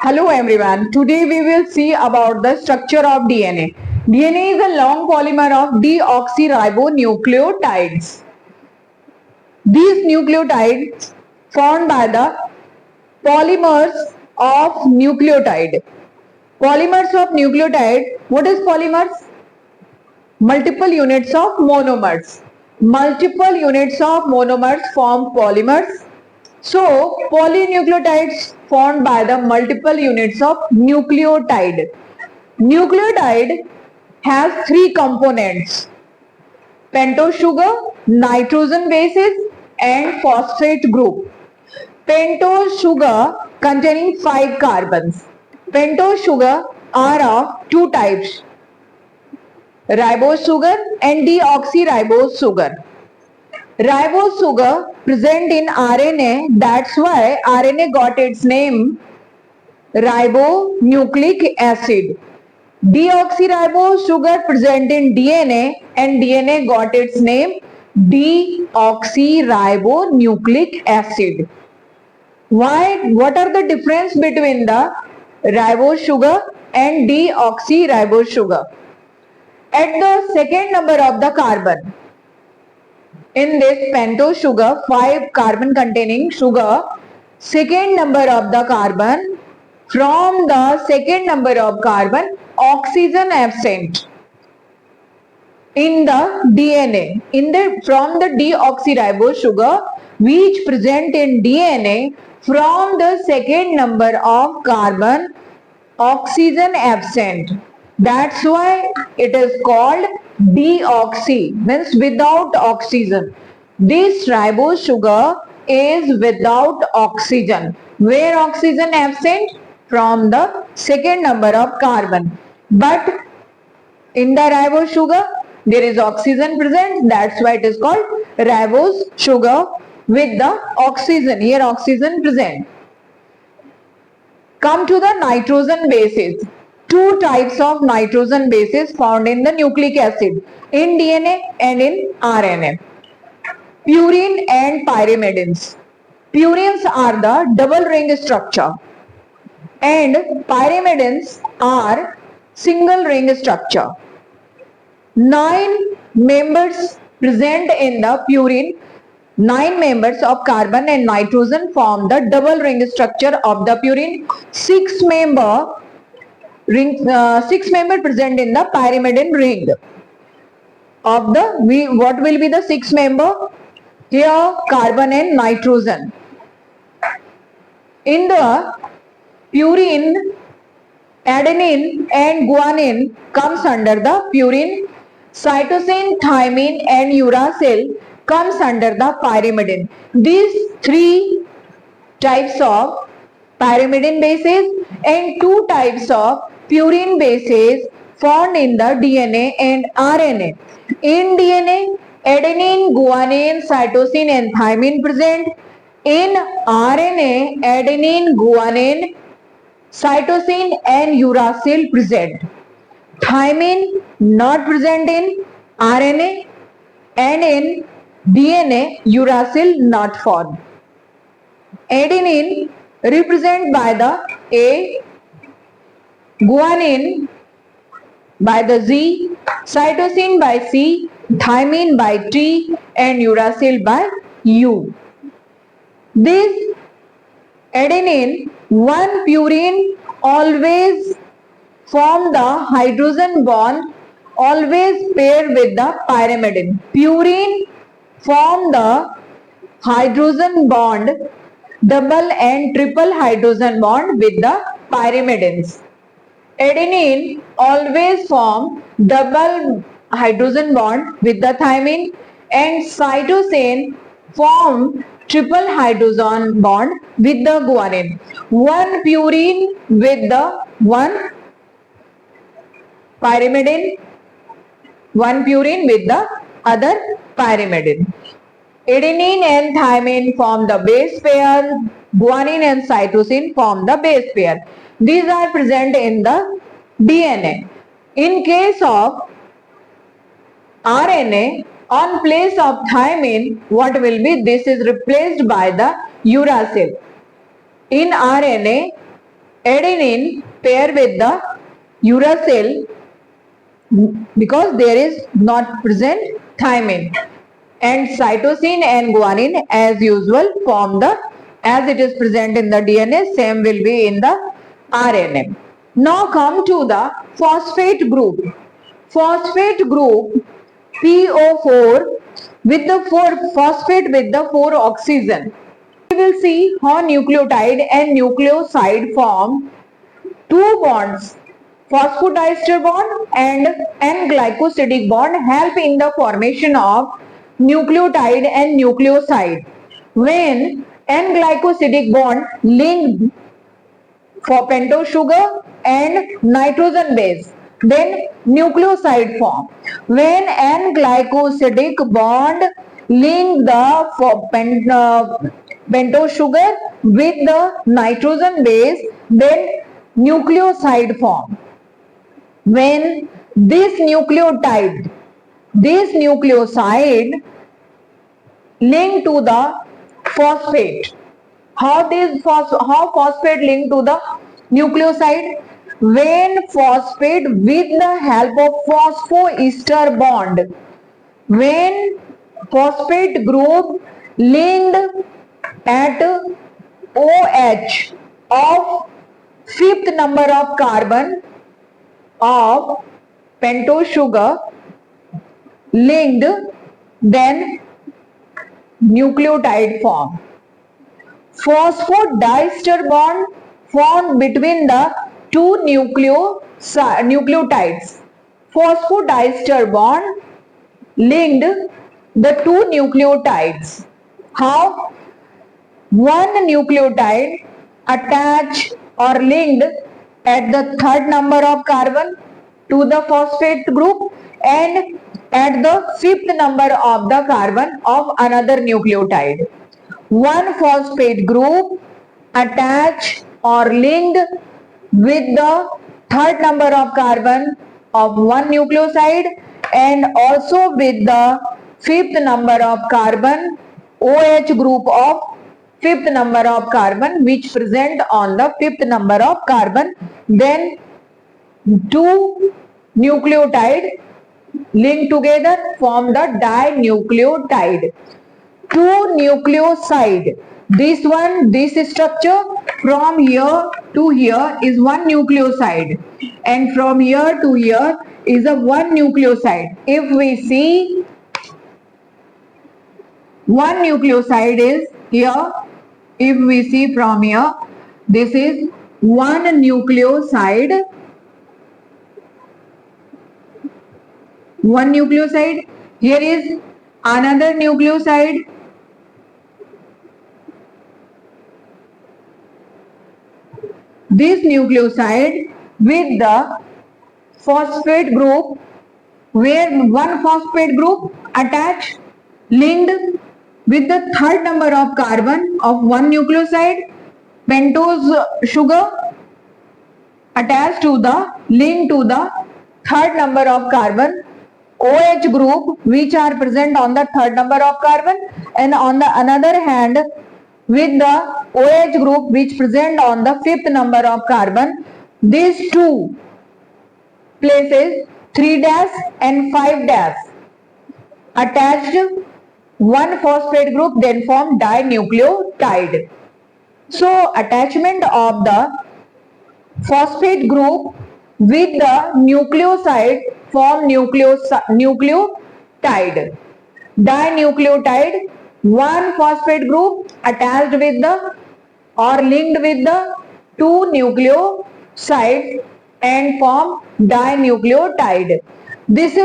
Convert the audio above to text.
Hello everyone. Today we will see about the structure of DNA. DNA is a long polymer of deoxyribonucleotides. These nucleotides formed by the polymers of nucleotide. Polymers of nucleotide. What is polymers? Multiple units of monomers. Multiple units of monomers form polymers. So, polynucleotides formed by the multiple units of nucleotide. Nucleotide has three components: pentose sugar, nitrogen bases, and phosphate group. Pentose sugar containing 5 carbons. Pentose sugar are of two types: ribose sugar and deoxyribose sugar. Ribose sugar present in RNA, that's why RNA got its name ribonucleic acid. Deoxyribose sugar present in DNA and DNA got its name deoxyribonucleic acid. Why? What are the difference between the ribose sugar and deoxyribose sugar? At the second number of the carbon, in this pentose sugar, 5 carbon containing sugar, second number of the carbon, from the second number of carbon, oxygen absent in the DNA. From the deoxyribose sugar, which present in DNA, from the second number of carbon, oxygen absent. That's why it is called deoxy, means without oxygen. This ribose sugar is without oxygen. Where oxygen absent? From the second number of carbon. But in the ribose sugar, there is oxygen present. That's why it is called ribose sugar with the oxygen. Here oxygen present. Come to the nitrogen bases. Two types of nitrogen bases found in the nucleic acid, in DNA and in RNA. Purine and pyrimidines. Purines are the double ring structure and pyrimidines are single ring structure. 9 members present in the purine. 9 members of carbon and nitrogen form the double ring structure of the purine. 6 member present in the pyrimidine ring. Of the what will be the 6 member? Here carbon and nitrogen. In the purine, adenine and guanine comes under the purine. Cytosine, thymine and uracil comes under the pyrimidine. These 3 types of pyrimidine bases and 2 types of purine bases found in the DNA and RNA. In DNA, adenine, guanine, cytosine and thymine present. In RNA, adenine, guanine, cytosine and uracil present. Thymine not present in RNA, and in DNA, uracil not found. Adenine represented by the A, guanine by the Z, cytosine by C, thymine by T and uracil by U. This adenine, one purine always form the hydrogen bond, always pair with the pyrimidine. Purine form the hydrogen bond, double and triple hydrogen bond with the pyrimidines. Adenine always form double hydrogen bond with the thymine, and cytosine form triple hydrogen bond with the guanine. One purine with the one pyrimidine, one purine with the other pyrimidine. Adenine and thymine form the base pair, guanine and cytosine form the base pair. These are present in the DNA. In case of RNA, on place of thymine, what will be? This is replaced by the uracil. In RNA, Adenine pair with the uracil because there is not present thymine, and cytosine and guanine as usual form the, as it is present in the DNA, same will be in the RNA. Now come to the phosphate group. Phosphate group PO4 with the 4 phosphate with the 4 oxygen. We will see how nucleotide and nucleoside form two bonds, phosphodiester bond and N-glycosidic bond help in the formation of nucleotide and nucleoside. When N-glycosidic bond linked for pentose sugar and nitrogen base, then nucleoside form. When N-glycosidic bond link the pentose sugar with the nitrogen base, then nucleoside form. When this nucleoside link to the phosphate, how phosphate link to the nucleoside? When phosphate with the help of phosphoester bond, when phosphate group linked at OH of fifth number of carbon of pentose sugar linked, then nucleotide form. Phosphodiester bond formed between the two nucleotides. Phosphodiester bond linked the two nucleotides. How? One nucleotide attached or linked at the third number of carbon to the phosphate group and at the fifth number of the carbon of another nucleotide. One phosphate group attached or linked with the third number of carbon of one nucleoside and also with the fifth number of carbon OH group of fifth number of carbon which present on the fifth number of carbon, then two nucleotide linked together form the dinucleotide. Two nucleoside, this structure from here to here is one nucleoside and from here to here is a one nucleoside. If we see, one nucleoside is here. If we see from here, this is one nucleoside. One nucleoside. Here is another nucleoside. This nucleoside with the phosphate group, where one phosphate group attached, linked with the third number of carbon of one nucleoside, pentose sugar attached to the link to the third number of carbon, OH group which are present on the third number of carbon, and on the another hand with the OH group which present on the fifth number of carbon. These two places 3' and 5' attached one phosphate group, then form dinucleotide. So attachment of the phosphate group with the nucleoside form nucleotide. Dinucleotide, one phosphate group attached with the or linked with the two nucleosides and form dinucleotide. This is